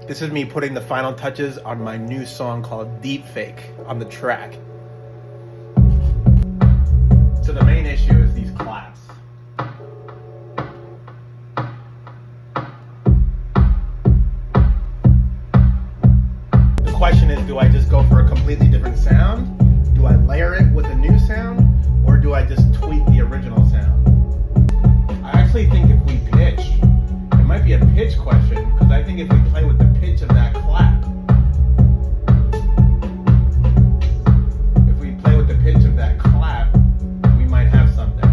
This is me putting the final touches on my new song called Deepfake on the track. So the main issue is these claps. The question is, do I just go for a completely different sound? Do I layer it with a new sound? Or do I just tweak the original sound? I actually think if we pitch, it might be a pitch question, because I think if we play with the pitch of that clap, if we play with the pitch of that clap, we might have something.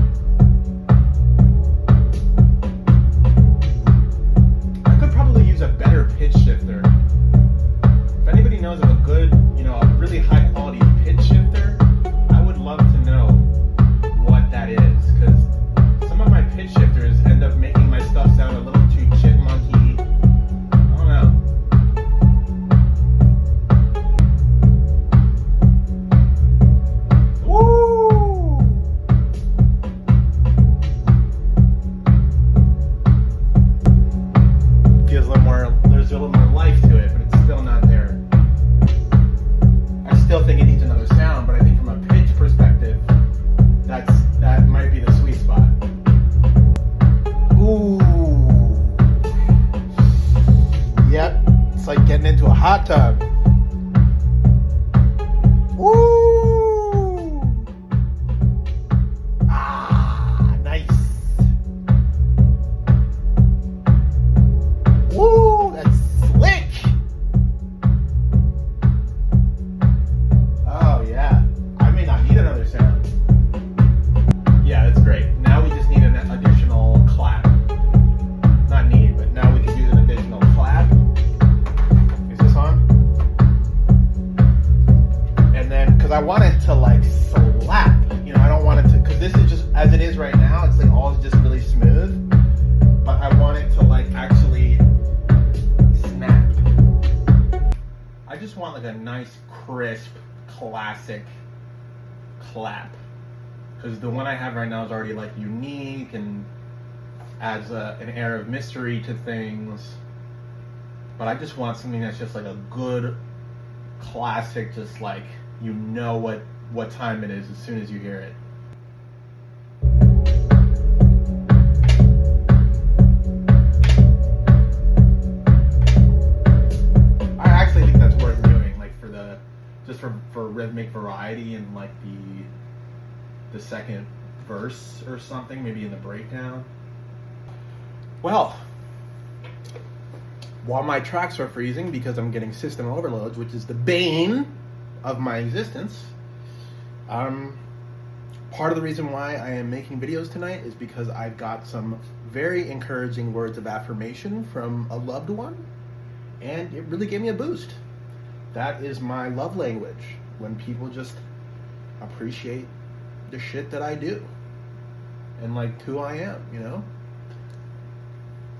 I could probably use a better pitch shifter. If anybody knows of a good, a really high quality pitch shifter, I would love to know what that is, because some of my pitch shifters end up making my stuff sound a little too chipmunky. I don't know. Woo! Feels a little more, there's a little more life to it, but it's still not there. I still think it needs another sound, but I think from a pitch perspective, that might be the sweet spot. Ooh. Yep, it's like getting into a hot tub. Ooh. Ah, nice. Ooh, that's slick. Oh yeah, I may not need another sound. Yeah, that's great. Now we just need an additional clap. Not need, but now we can use an additional clap. Is this on? And then, because I want it to like slap, I don't want it to, because this is just, as it is right now, it's like all just really smooth. But I want it to like actually snap. I just want like a nice, crisp, classic clap. Because the one I have right now is already like unique and adds an air of mystery to things. But I just want something that's just like a good classic, just like what time it is as soon as you hear it. I actually think that's worth doing, like for rhythmic variety and like the second verse or something, maybe in the breakdown. Well, while my tracks are freezing because I'm getting system overloads, which is the bane of my existence, part of the reason why I am making videos tonight is because I've got some very encouraging words of affirmation from a loved one, and it really gave me a boost. That is my love language, when people just appreciate the shit that I do and like who I am,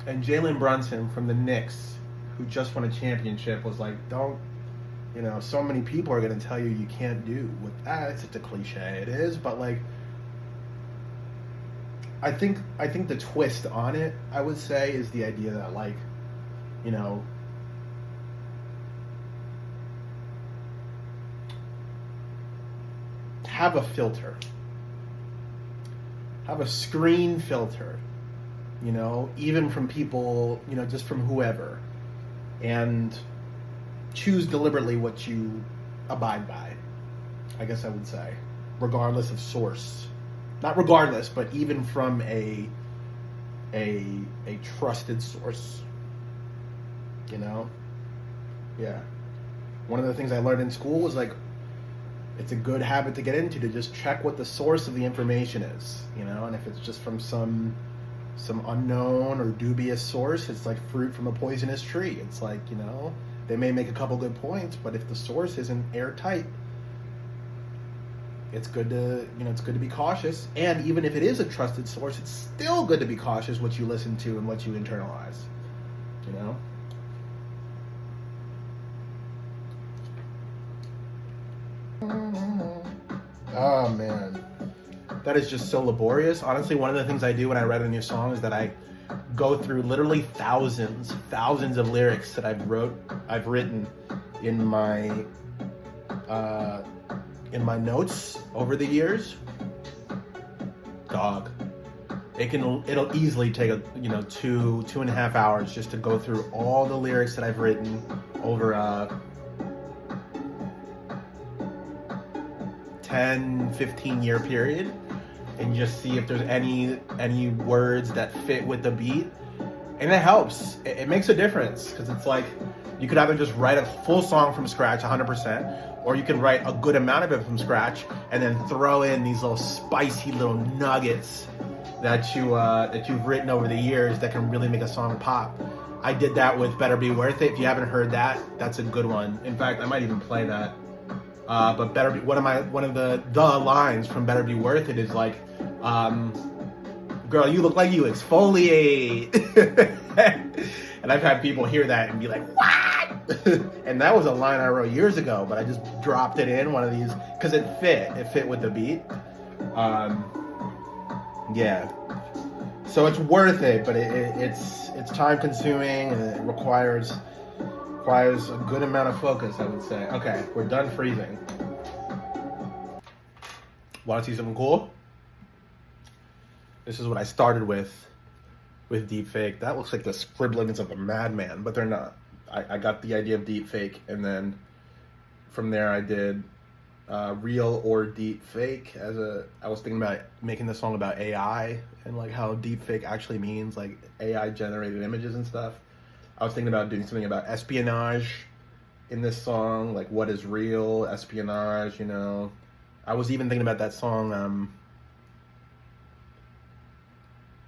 And Jalen Brunson from the Knicks, who just won a championship, was like, don't, so many people are going to tell you you can't do what, it's such a cliche, it is, but like, I think the twist on it, I would say, is the idea that like, have a filter. Have a screen filter, even from people, just from whoever, and choose deliberately what you abide by, I guess I would say, regardless of source. Not regardless, but even from a trusted source, Yeah. One of the things I learned in school was like, it's a good habit to get into, to just check what the source of the information is, and if it's just from some unknown or dubious source, it's like fruit from a poisonous tree. It's like, they may make a couple good points, but if the source isn't airtight, it's good to be cautious. And even if it is a trusted source, it's still good to be cautious what you listen to and what you internalize, Oh man, that is just so laborious. Honestly, one of the things I do when I write a new song is that I go through literally thousands of lyrics that I've written in my notes over the years, dog, it'll easily take 2.5 hours just to go through all the lyrics that I've written over 10-15 year period, and just see if there's any words that fit with the beat. And it helps. It makes a difference, because it's like you could either just write a full song from scratch 100%, or you can write a good amount of it from scratch and then throw in these little spicy little nuggets that you've written over the years that can really make a song pop. I did that with Better Be Worth It. If you haven't heard that, that's a good one. In fact, I might even play that. But one of the lines from Better Be Worth It is like, girl, you look like you exfoliate. And I've had people hear that and be like, what? And that was a line I wrote years ago, but I just dropped it in one of these because it fit with the beat. Yeah. So it's worth it, but it's time consuming, and it requires a good amount of focus, I would say. Okay, we're done freezing. Want to see something cool? This is what I started with Deepfake. That looks like the scribblings of a madman, but they're not. I got the idea of Deepfake, and then from there I did real or Deepfake. I was thinking about making the song about AI and like how Deepfake actually means like AI generated images and stuff. I was thinking about doing something about espionage in this song, like what is real espionage, you know. I was even thinking about that song,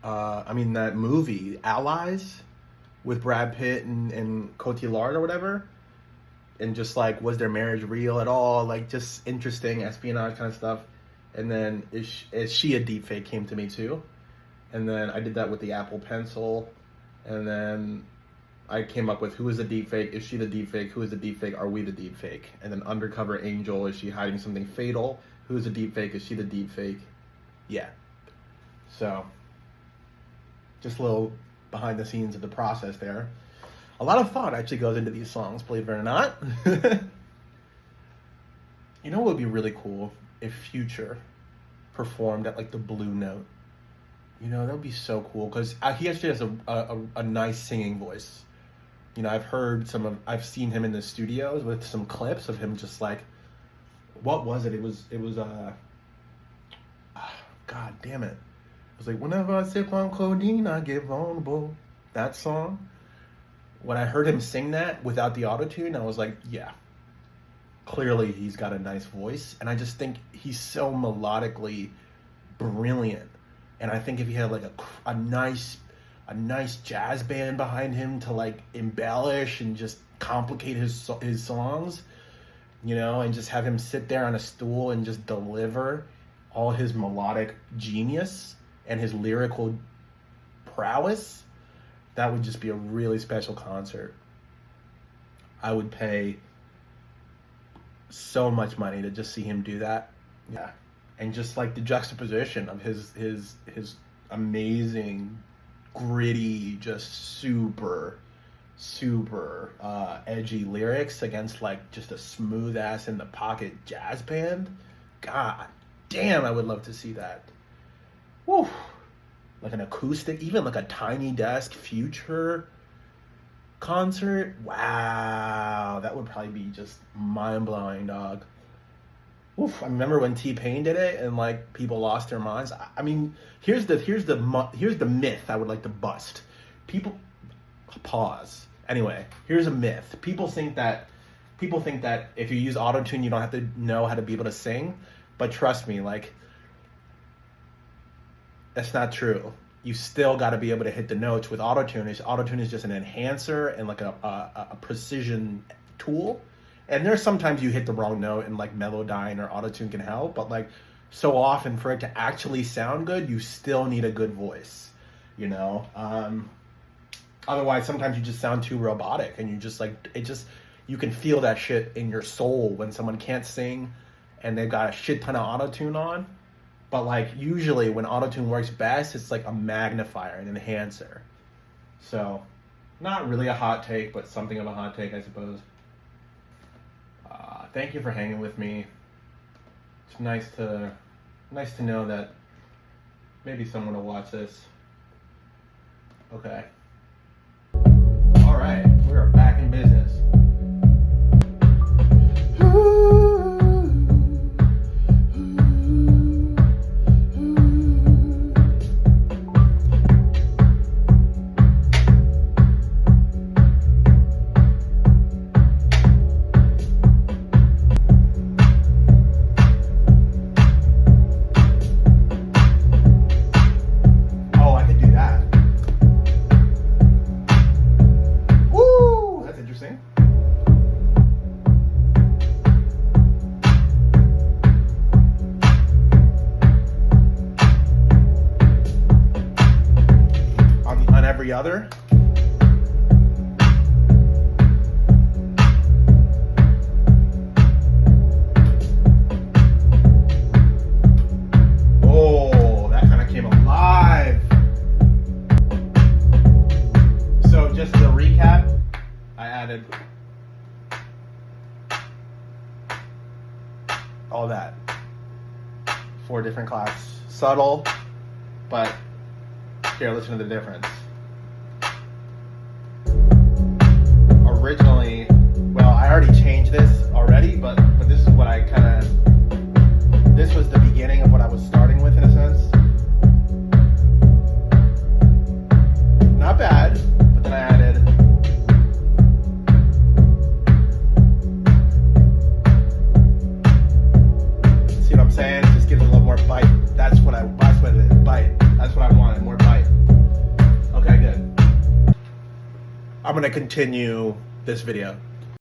that movie, Allies, with Brad Pitt and Cotillard or whatever. And just like, was their marriage real at all? Like, just interesting espionage kind of stuff. And then, is she a deepfake came to me too. And then I did that with the Apple Pencil. And then I came up with, who is the deepfake? Is she the deepfake? Who is the deepfake? Are we the deepfake? And then Undercover Angel, is she hiding something fatal? Who is the deepfake? Is she the deepfake? Yeah. So, just a little behind the scenes of the process there. A lot of thought actually goes into these songs, believe it or not. You know what would be really cool? If Future performed at like the Blue Note. You know, that would be so cool, because he actually has a nice singing voice. You know, I've seen him in the studios with some clips of him just like, what was it? It was God damn it. It was like, whenever I sip on codeine, I get vulnerable. That song. When I heard him sing that without the auto-tune, I was like, yeah, clearly he's got a nice voice. And I just think he's so melodically brilliant. And I think if he had like a nice jazz band behind him to like embellish and just complicate his songs, you know, and just have him sit there on a stool and just deliver all his melodic genius and his lyrical prowess, that would just be a really special concert. I would pay so much money to just see him do that. Yeah. And just like the juxtaposition of his amazing, gritty, just super edgy lyrics against like just a smooth ass in the pocket jazz band. God damn, I would love to see that. Woo. Like an acoustic, even like a Tiny Desk Future concert. Wow, that would probably be just mind-blowing, dog. Oof, I remember when T-Pain did it and like people lost their minds. I mean, here's the myth I would like to bust. People pause. Anyway, here's a myth. People think that if you use auto-tune, you don't have to know how to be able to sing. But trust me, like, that's not true. You still got to be able to hit the notes with auto-tune. Auto-tune is just an enhancer and like a precision tool. And there's sometimes you hit the wrong note and like Melodyne or auto-tune can help, but like so often for it to actually sound good, you still need a good voice, you know? Otherwise, sometimes you just sound too robotic and you just like, you can feel that shit in your soul when someone can't sing and they've got a shit ton of auto-tune on. But like usually when auto-tune works best, it's like a magnifier, an enhancer. So, not really a hot take, but something of a hot take, I suppose. Thank you for hanging with me. It's nice to know that maybe someone will watch this. Okay. All right, we are back in business. Every other. Oh, that kind of came alive. So just to recap, I added all that. 4 different claps. Subtle, but here, listen to the difference. Originally, well, I already changed this already, but this is what I this was the beginning of what I was starting with, in a sense. Not bad, but then I added see what I'm saying? It just gives it a little more bite. That's what it is, bite. That's what I wanted, more bite. Okay, good. I'm gonna continue this video.